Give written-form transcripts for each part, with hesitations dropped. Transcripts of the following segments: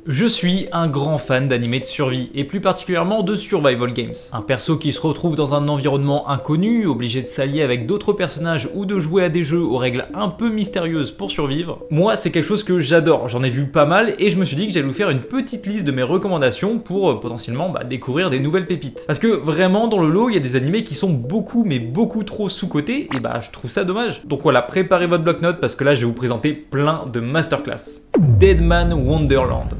Je suis un grand fan d'animés de survie, et plus particulièrement de survival games. Un perso qui se retrouve dans un environnement inconnu, obligé de s'allier avec d'autres personnages ou de jouer à des jeux aux règles un peu mystérieuses pour survivre. Moi, c'est quelque chose que j'adore, j'en ai vu pas mal, et je me suis dit que j'allais vous faire une petite liste de mes recommandations pour potentiellement découvrir des nouvelles pépites. Parce que vraiment, dans le lot, il y a des animés qui sont beaucoup, mais beaucoup trop sous-cotés, et je trouve ça dommage. Donc voilà, préparez votre bloc-notes parce que là, je vais vous présenter plein de masterclass. Deadman Wonderland.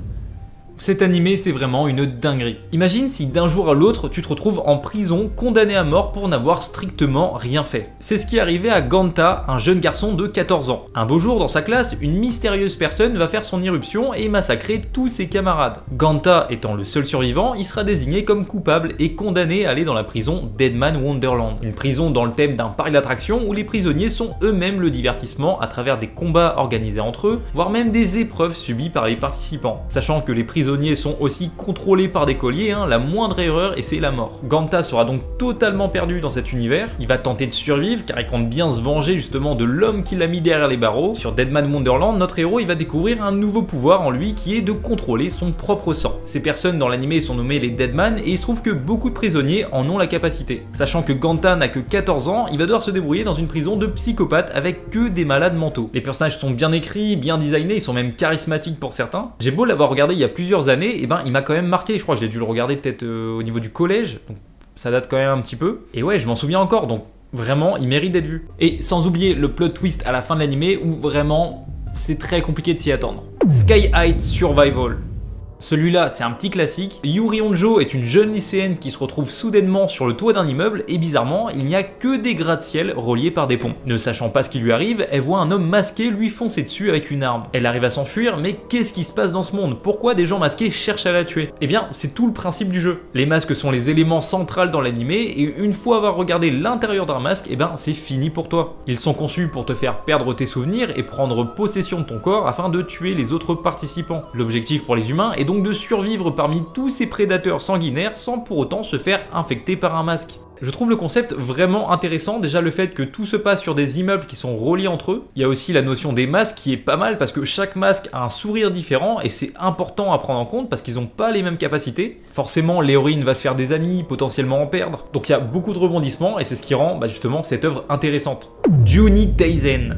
Cet animé, c'est vraiment une dinguerie. Imagine si d'un jour à l'autre, tu te retrouves en prison, condamné à mort pour n'avoir strictement rien fait. C'est ce qui est arrivé à Ganta, un jeune garçon de 14 ans. Un beau jour, dans sa classe, une mystérieuse personne va faire son irruption et massacrer tous ses camarades. Ganta étant le seul survivant, il sera désigné comme coupable et condamné à aller dans la prison Deadman Wonderland. Une prison dans le thème d'un parc d'attractions où les prisonniers sont eux-mêmes le divertissement à travers des combats organisés entre eux, voire même des épreuves subies par les participants. Sachant que les prisonniers sont aussi contrôlés par des colliers, la moindre erreur et c'est la mort. Ganta sera donc totalement perdu dans cet univers, il va tenter de survivre car il compte bien se venger justement de l'homme qui l'a mis derrière les barreaux. Sur Deadman Wonderland, notre héros il va découvrir un nouveau pouvoir en lui qui est de contrôler son propre sang. Ces personnes dans l'animé sont nommées les Deadman et il se trouve que beaucoup de prisonniers en ont la capacité. Sachant que Ganta n'a que 14 ans, il va devoir se débrouiller dans une prison de psychopathes avec que des malades mentaux. Les personnages sont bien écrits, bien designés, ils sont même charismatiques pour certains. J'ai beau l'avoir regardé il y a plusieurs années, et il m'a quand même marqué. Je crois que j'ai dû le regarder peut-être au niveau du collège, donc ça date quand même un petit peu. Et ouais, je m'en souviens encore, donc vraiment, il mérite d'être vu. Et sans oublier le plot twist à la fin de l'animé, où vraiment, c'est très compliqué de s'y attendre. Sky Heights Survival. Celui-là, c'est un petit classique. Yuri Honjo est une jeune lycéenne qui se retrouve soudainement sur le toit d'un immeuble et bizarrement, il n'y a que des gratte-ciel reliés par des ponts. Ne sachant pas ce qui lui arrive, elle voit un homme masqué lui foncer dessus avec une arme. Elle arrive à s'enfuir, mais qu'est-ce qui se passe dans ce monde? Pourquoi des gens masqués cherchent à la tuer? Eh bien, c'est tout le principe du jeu. Les masques sont les éléments centraux dans l'animé et une fois avoir regardé l'intérieur d'un masque, c'est fini pour toi. Ils sont conçus pour te faire perdre tes souvenirs et prendre possession de ton corps afin de tuer les autres participants. L'objectif pour les humains est donc de survivre parmi tous ces prédateurs sanguinaires sans pour autant se faire infecter par un masque. Je trouve le concept vraiment intéressant, déjà le fait que tout se passe sur des immeubles qui sont reliés entre eux. Il y a aussi la notion des masques qui est pas mal parce que chaque masque a un sourire différent et c'est important à prendre en compte parce qu'ils n'ont pas les mêmes capacités. Forcément, l'héroïne va se faire des amis, potentiellement en perdre. Donc il y a beaucoup de rebondissements et c'est ce qui rend justement cette œuvre intéressante. Juni Taisen.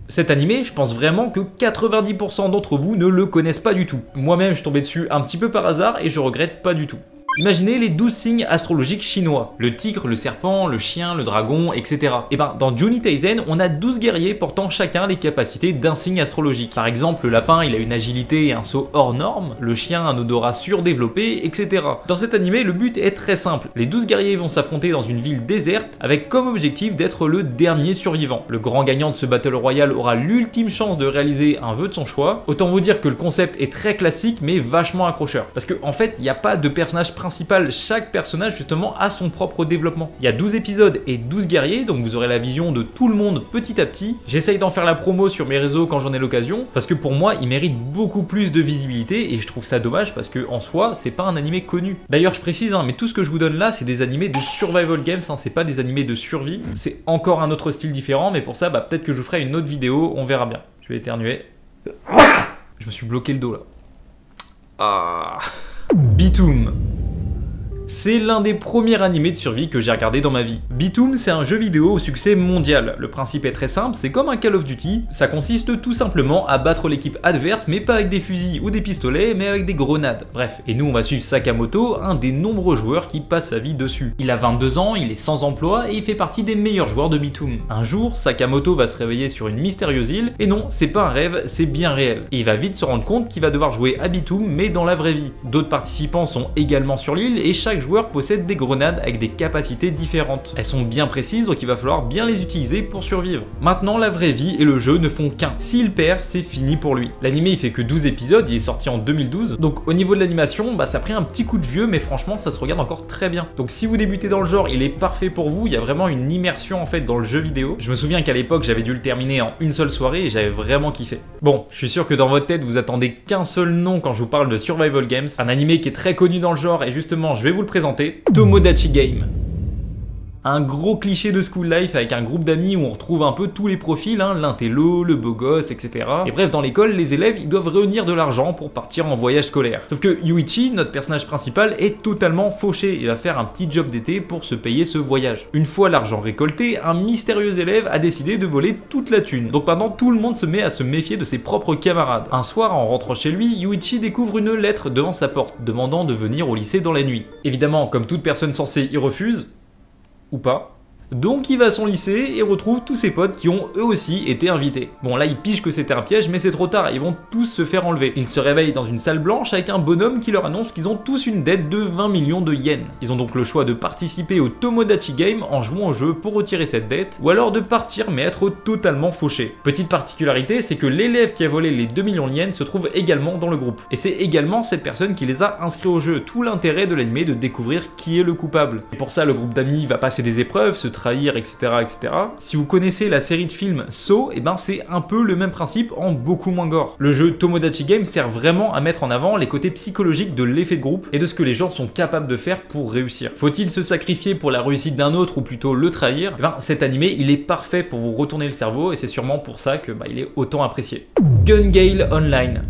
Cet animé, je pense vraiment que 90% d'entre vous ne le connaissent pas du tout. Moi-même, je suis tombé dessus un petit peu par hasard et je regrette pas du tout. Imaginez les 12 signes astrologiques chinois. Le tigre, le serpent, le chien, le dragon, etc. Dans Juni Taisen, on a 12 guerriers portant chacun les capacités d'un signe astrologique. Par exemple, le lapin, il a une agilité et un saut hors norme, le chien, un odorat surdéveloppé, etc. Dans cet animé, le but est très simple. Les 12 guerriers vont s'affronter dans une ville déserte avec comme objectif d'être le dernier survivant. Le grand gagnant de ce Battle Royale aura l'ultime chance de réaliser un vœu de son choix. Autant vous dire que le concept est très classique mais vachement accrocheur. Parce qu'en fait, il n'y a pas de personnage principal, chaque personnage justement a son propre développement. Il y a 12 épisodes et 12 guerriers, donc vous aurez la vision de tout le monde petit à petit. J'essaye d'en faire la promo sur mes réseaux quand j'en ai l'occasion, parce que pour moi, il mérite beaucoup plus de visibilité et je trouve ça dommage parce que en soi, c'est pas un animé connu. D'ailleurs, je précise, mais tout ce que je vous donne là, c'est des animés de survival games, c'est pas des animés de survie. C'est encore un autre style différent, mais pour ça, peut-être que je vous ferai une autre vidéo, on verra bien. Je vais éternuer. Je me suis bloqué le dos là. Bitoom. C'est l'un des premiers animés de survie que j'ai regardé dans ma vie. Bitoom, c'est un jeu vidéo au succès mondial. Le principe est très simple, c'est comme un Call of Duty. Ça consiste tout simplement à battre l'équipe adverse, mais pas avec des fusils ou des pistolets, mais avec des grenades. Bref, et nous on va suivre Sakamoto, un des nombreux joueurs qui passe sa vie dessus. Il a 22 ans, il est sans emploi et il fait partie des meilleurs joueurs de Bitoom. Un jour, Sakamoto va se réveiller sur une mystérieuse île, et non, c'est pas un rêve, c'est bien réel. Et il va vite se rendre compte qu'il va devoir jouer à Bitoom, mais dans la vraie vie. D'autres participants sont également sur l'île et chaque joueur possède des grenades avec des capacités différentes. Elles sont bien précises donc il va falloir bien les utiliser pour survivre. Maintenant la vraie vie et le jeu ne font qu'un. S'il perd, c'est fini pour lui. L'animé il fait que 12 épisodes, il est sorti en 2012, donc au niveau de l'animation, ça a pris un petit coup de vieux mais franchement ça se regarde encore très bien. Donc si vous débutez dans le genre, il est parfait pour vous, il y a vraiment une immersion en fait dans le jeu vidéo. Je me souviens qu'à l'époque j'avais dû le terminer en une seule soirée et j'avais vraiment kiffé. Bon, je suis sûr que dans votre tête vous attendez qu'un seul nom quand je vous parle de Survival Games, un animé qui est très connu dans le genre et justement je vais vous le présenter, Tomodachi Game. Un gros cliché de school life avec un groupe d'amis où on retrouve un peu tous les profils, hein, l'intello, le beau gosse, etc. Et bref, dans l'école, les élèves ils doivent réunir de l'argent pour partir en voyage scolaire. Sauf que Yuichi, notre personnage principal, est totalement fauché et va faire un petit job d'été pour se payer ce voyage. Une fois l'argent récolté, un mystérieux élève a décidé de voler toute la thune. Donc maintenant, tout le monde se met à se méfier de ses propres camarades. Un soir, en rentrant chez lui, Yuichi découvre une lettre devant sa porte, demandant de venir au lycée dans la nuit. Évidemment, comme toute personne censée y refuse, ou pas. Donc il va à son lycée et retrouve tous ses potes qui ont eux aussi été invités. Bon là il pige que c'était un piège mais c'est trop tard, ils vont tous se faire enlever. Ils se réveillent dans une salle blanche avec un bonhomme qui leur annonce qu'ils ont tous une dette de 20 millions de yens. Ils ont donc le choix de participer au Tomodachi Game en jouant au jeu pour retirer cette dette, ou alors de partir mais être totalement fauché. Petite particularité, c'est que l'élève qui a volé les 2 millions de yens se trouve également dans le groupe. Et c'est également cette personne qui les a inscrits au jeu, tout l'intérêt de l'anime de découvrir qui est le coupable. Et pour ça le groupe d'amis va passer des épreuves, se trahir, etc., etc. Si vous connaissez la série de films Saw, et ben c'est un peu le même principe en beaucoup moins gore. Le jeu Tomodachi Game sert vraiment à mettre en avant les côtés psychologiques de l'effet de groupe et de ce que les gens sont capables de faire pour réussir. Faut-il se sacrifier pour la réussite d'un autre ou plutôt le trahir? Et ben cet animé il est parfait pour vous retourner le cerveau et c'est sûrement pour ça que il est autant apprécié. Gun Gale Online.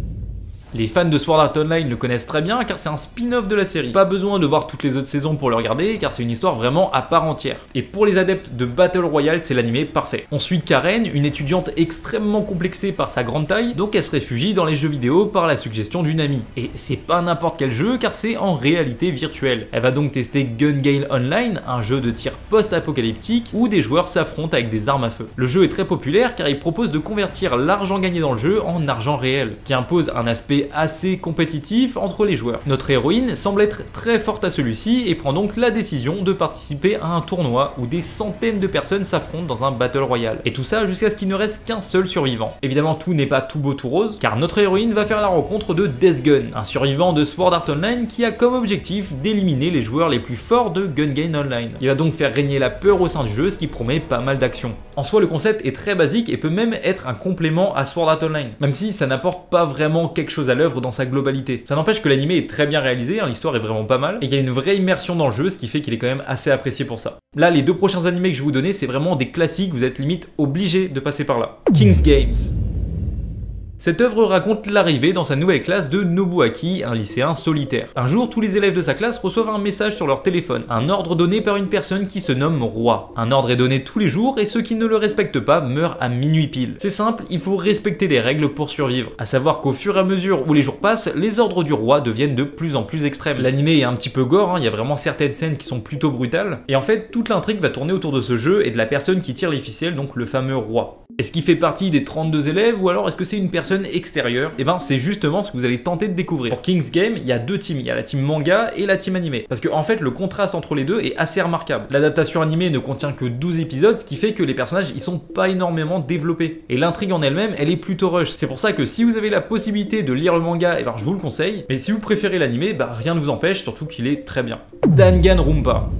Les fans de Sword Art Online le connaissent très bien car c'est un spin-off de la série. Pas besoin de voir toutes les autres saisons pour le regarder car c'est une histoire vraiment à part entière. Et pour les adeptes de Battle Royale, c'est l'animé parfait. On suit Karen, une étudiante extrêmement complexée par sa grande taille, donc elle se réfugie dans les jeux vidéo par la suggestion d'une amie. Et c'est pas n'importe quel jeu car c'est en réalité virtuelle. Elle va donc tester Gun Gale Online, un jeu de tir post-apocalyptique où des joueurs s'affrontent avec des armes à feu. Le jeu est très populaire car il propose de convertir l'argent gagné dans le jeu en argent réel, qui impose un aspect assez compétitif entre les joueurs. Notre héroïne semble être très forte à celui-ci et prend donc la décision de participer à un tournoi où des centaines de personnes s'affrontent dans un battle royale. Et tout ça jusqu'à ce qu'il ne reste qu'un seul survivant. Évidemment tout n'est pas tout beau tout rose, car notre héroïne va faire la rencontre de Death Gun, un survivant de Sword Art Online qui a comme objectif d'éliminer les joueurs les plus forts de Gun Gale Online. Il va donc faire régner la peur au sein du jeu, ce qui promet pas mal d'action. En soi le concept est très basique et peut même être un complément à Sword Art Online, même si ça n'apporte pas vraiment quelque chose à l'œuvre dans sa globalité. Ça n'empêche que l'anime est très bien réalisé, hein, l'histoire est vraiment pas mal, et il y a une vraie immersion dans le jeu, ce qui fait qu'il est quand même assez apprécié pour ça. Là, les deux prochains animés que je vais vous donner, c'est vraiment des classiques, vous êtes limite obligé de passer par là. King's Games. Cette œuvre raconte l'arrivée dans sa nouvelle classe de Nobuaki, un lycéen solitaire. Un jour, tous les élèves de sa classe reçoivent un message sur leur téléphone, un ordre donné par une personne qui se nomme Roi. Un ordre est donné tous les jours et ceux qui ne le respectent pas meurent à minuit pile. C'est simple, il faut respecter les règles pour survivre. À savoir qu'au fur et à mesure où les jours passent, les ordres du roi deviennent de plus en plus extrêmes. L'animé est un petit peu gore, il y a vraiment certaines scènes qui sont plutôt brutales, et en fait toute l'intrigue va tourner autour de ce jeu et de la personne qui tire les ficelles, donc le fameux roi. Est-ce qu'il fait partie des 32 élèves ou alors est-ce que c'est une personne extérieure? Et ben c'est justement ce que vous allez tenter de découvrir. Pour King's Game, il y a deux teams, il y a la team manga et la team animée. Parce que en fait le contraste entre les deux est assez remarquable. L'adaptation animée ne contient que 12 épisodes, ce qui fait que les personnages ils sont pas énormément développés. Et l'intrigue en elle-même, elle est plutôt rush. C'est pour ça que si vous avez la possibilité de lire le manga, et ben je vous le conseille. Mais si vous préférez l'animé, rien ne vous empêche, surtout qu'il est très bien. Danganronpa.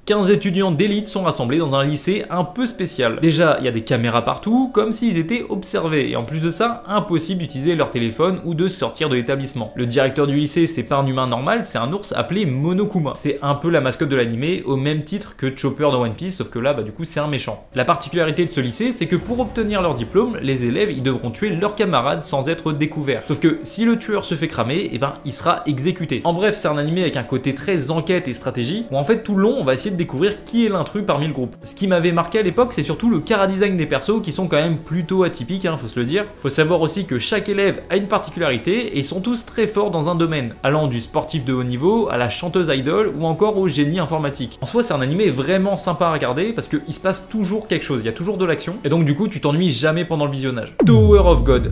15 étudiants d'élite sont rassemblés dans un lycée un peu spécial. Déjà, il y a des caméras partout, comme s'ils étaient observés, et en plus de ça, impossible d'utiliser leur téléphone ou de sortir de l'établissement. Le directeur du lycée, c'est pas un humain normal, c'est un ours appelé Monokuma. C'est un peu la mascotte de l'animé, au même titre que Chopper dans One Piece, sauf que là, du coup, c'est un méchant. La particularité de ce lycée, c'est que pour obtenir leur diplôme, les élèves, ils devront tuer leurs camarades sans être découverts. Sauf que si le tueur se fait cramer, il sera exécuté. En bref, c'est un animé avec un côté très enquête et stratégie, où en fait, tout le long, on va essayer de découvrir qui est l'intrus parmi le groupe. Ce qui m'avait marqué à l'époque, c'est surtout le chara-design des persos qui sont quand même plutôt atypiques, faut se le dire. Faut savoir aussi que chaque élève a une particularité et ils sont tous très forts dans un domaine, allant du sportif de haut niveau à la chanteuse idol ou encore au génie informatique. En soi, c'est un animé vraiment sympa à regarder parce qu'il se passe toujours quelque chose, il y a toujours de l'action et donc du coup, tu t'ennuies jamais pendant le visionnage. Tower of God.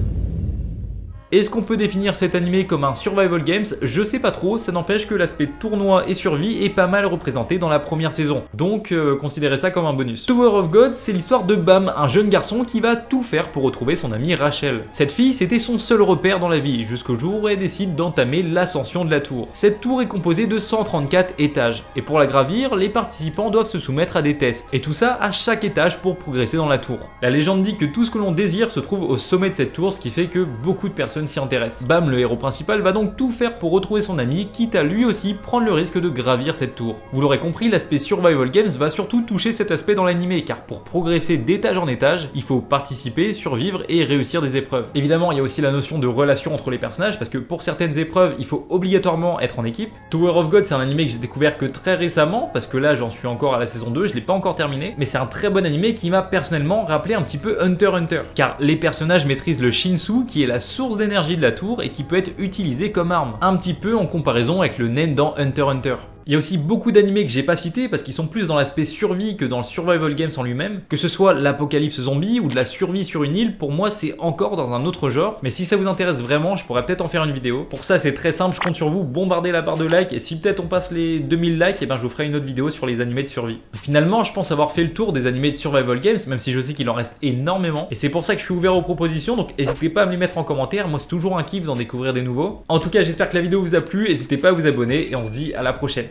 Est-ce qu'on peut définir cet animé comme un survival games? Je sais pas trop, ça n'empêche que l'aspect tournoi et survie est pas mal représenté dans la première saison, donc considérez ça comme un bonus. Tower of God, c'est l'histoire de Bam, un jeune garçon qui va tout faire pour retrouver son amie Rachel. Cette fille, c'était son seul repère dans la vie, jusqu'au jour où elle décide d'entamer l'ascension de la tour. Cette tour est composée de 134 étages, et pour la gravir, les participants doivent se soumettre à des tests, et tout ça à chaque étage pour progresser dans la tour. La légende dit que tout ce que l'on désire se trouve au sommet de cette tour, ce qui fait que beaucoup de personnes personne s'y intéresse. Bam, le héros principal va donc tout faire pour retrouver son ami, quitte à lui aussi prendre le risque de gravir cette tour. Vous l'aurez compris, l'aspect survival games va surtout toucher cet aspect dans l'anime, car pour progresser d'étage en étage, il faut participer, survivre et réussir des épreuves. Évidemment, il y a aussi la notion de relation entre les personnages, parce que pour certaines épreuves, il faut obligatoirement être en équipe. Tower of God, c'est un anime que j'ai découvert que très récemment, parce que là j'en suis encore à la saison 2, je l'ai pas encore terminé, mais c'est un très bon anime qui m'a personnellement rappelé un petit peu Hunter x Hunter, car les personnages maîtrisent le Shinsu, qui est la source d'énergie de la tour et qui peut être utilisé comme arme, un petit peu en comparaison avec le Nen dans Hunter x Hunter. Il y a aussi beaucoup d'animés que j'ai pas cités parce qu'ils sont plus dans l'aspect survie que dans le survival games en lui-même. Que ce soit l'apocalypse zombie ou de la survie sur une île, pour moi c'est encore dans un autre genre. Mais si ça vous intéresse vraiment, je pourrais peut-être en faire une vidéo. Pour ça c'est très simple, je compte sur vous, bombardez la barre de likes et si peut-être on passe les 2000 likes, et ben je vous ferai une autre vidéo sur les animés de survie. Et finalement je pense avoir fait le tour des animés de survival games, même si je sais qu'il en reste énormément. Et c'est pour ça que je suis ouvert aux propositions, donc n'hésitez pas à me les mettre en commentaire, moi c'est toujours un kiff d'en découvrir des nouveaux. En tout cas j'espère que la vidéo vous a plu, n'hésitez pas à vous abonner et on se dit à la prochaine.